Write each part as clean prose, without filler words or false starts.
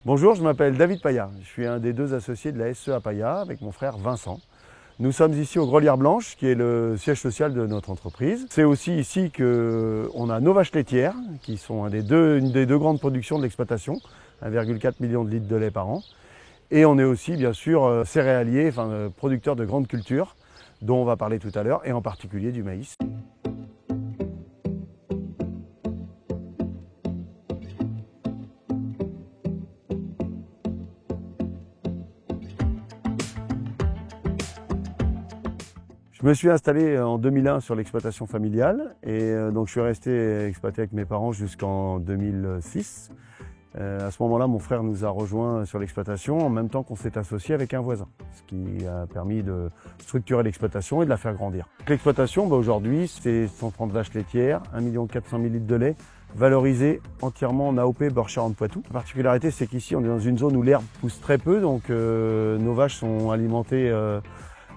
Bonjour, je m'appelle David Payat. Je suis un des deux associés de la SEA Payat avec mon frère Vincent. Nous sommes ici au Grelières Blanches, qui est le siège social de notre entreprise. C'est aussi ici qu'on a nos vaches laitières, qui sont une des deux grandes productions de l'exploitation, 1,4 million de litres de lait par an. Et on est aussi, bien sûr, céréalier, producteur de grandes cultures, dont on va parler tout à l'heure, et en particulier du maïs. Je me suis installé en 2001 sur l'exploitation familiale et donc je suis resté exploité avec mes parents jusqu'en 2006. À ce moment-là, mon frère nous a rejoints sur l'exploitation en même temps qu'on s'est associé avec un voisin, ce qui a permis de structurer l'exploitation et de la faire grandir. L'exploitation, aujourd'hui, c'est 130 vaches laitières, 1 400 000 litres de lait, valorisé entièrement en AOP Beurre-Charentes-Poitou. La particularité, c'est qu'ici, on est dans une zone où l'herbe pousse très peu, donc nos vaches sont alimentées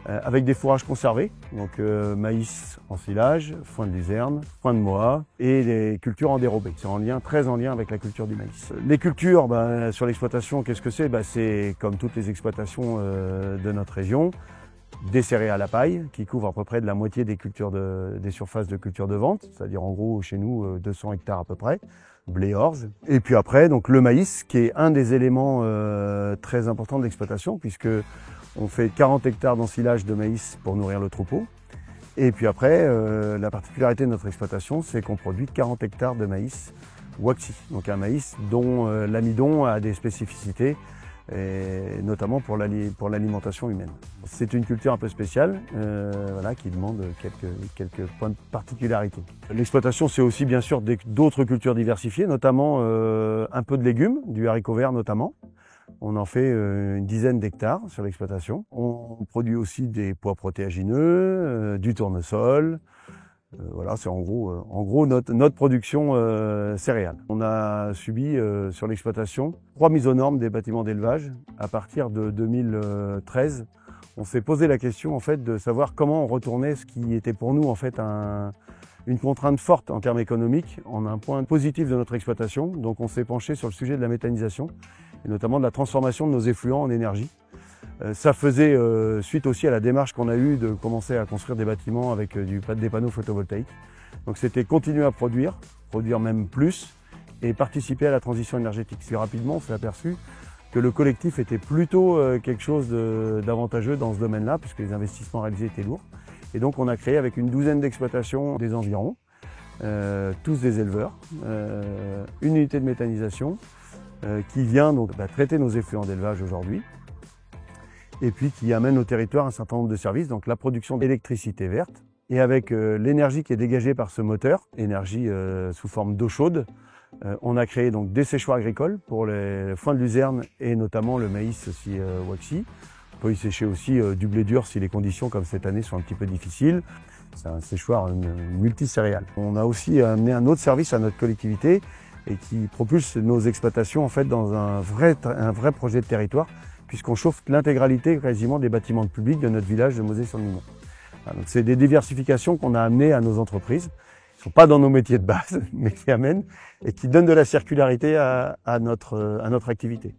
avec des fourrages conservés, donc maïs en silage, foin de luzerne, foin de moa et des cultures en dérobé. C'est très en lien avec la culture du maïs. Les cultures sur l'exploitation, qu'est-ce que c'est? C'est comme toutes les exploitations de notre région, des céréales à paille qui couvrent à peu près de la moitié des surfaces de culture de vente, c'est-à-dire en gros chez nous 200 hectares à peu près, blé orge. Et puis après donc le maïs qui est un des éléments très importants de l'exploitation puisque on fait 40 hectares d'ensilage de maïs pour nourrir le troupeau. Et puis après, la particularité de notre exploitation, c'est qu'on produit 40 hectares de maïs waxy. Donc un maïs dont l'amidon a des spécificités, et notamment pour l'alimentation humaine. C'est une culture un peu spéciale, qui demande quelques points de particularité. L'exploitation, c'est aussi bien sûr d'autres cultures diversifiées, notamment un peu de légumes, du haricot vert notamment. On en fait une dizaine d'hectares sur l'exploitation. On produit aussi des pois protéagineux, du tournesol. Voilà, c'est en gros notre production céréale. On a subi sur l'exploitation 3 mises aux normes des bâtiments d'élevage. À partir de 2013, on s'est posé la question en fait de savoir comment on retournait ce qui était pour nous en fait une contrainte forte en termes économiques, en un point positif de notre exploitation. Donc on s'est penché sur le sujet de la méthanisation et notamment de la transformation de nos effluents en énergie. Ça faisait suite aussi à la démarche qu'on a eue de commencer à construire des bâtiments avec des panneaux photovoltaïques. Donc c'était continuer à produire même plus et participer à la transition énergétique. Si rapidement on s'est aperçu que le collectif était plutôt quelque chose d'avantageux dans ce domaine-là puisque les investissements réalisés étaient lourds. Et donc on a créé avec une douzaine d'exploitations des environs, tous des éleveurs, une unité de méthanisation qui vient donc traiter nos effluents d'élevage aujourd'hui et puis qui amène au territoire un certain nombre de services, donc la production d'électricité verte et avec l'énergie qui est dégagée par ce moteur, énergie sous forme d'eau chaude, on a créé donc des séchoirs agricoles pour les foins de luzerne et notamment le maïs aussi waxy. On peut y sécher aussi du blé dur si les conditions comme cette année sont un petit peu difficiles. C'est un séchoir multicéréales. On a aussi amené un autre service à notre collectivité et qui propulse nos exploitations en fait dans un vrai projet de territoire puisqu'on chauffe l'intégralité quasiment des bâtiments de public de notre village de Mosée-sur-le-Mignon. Voilà, donc c'est des diversifications qu'on a amenées à nos entreprises. Ils ne sont pas dans nos métiers de base, mais qui amènent et qui donnent de la circularité à notre activité.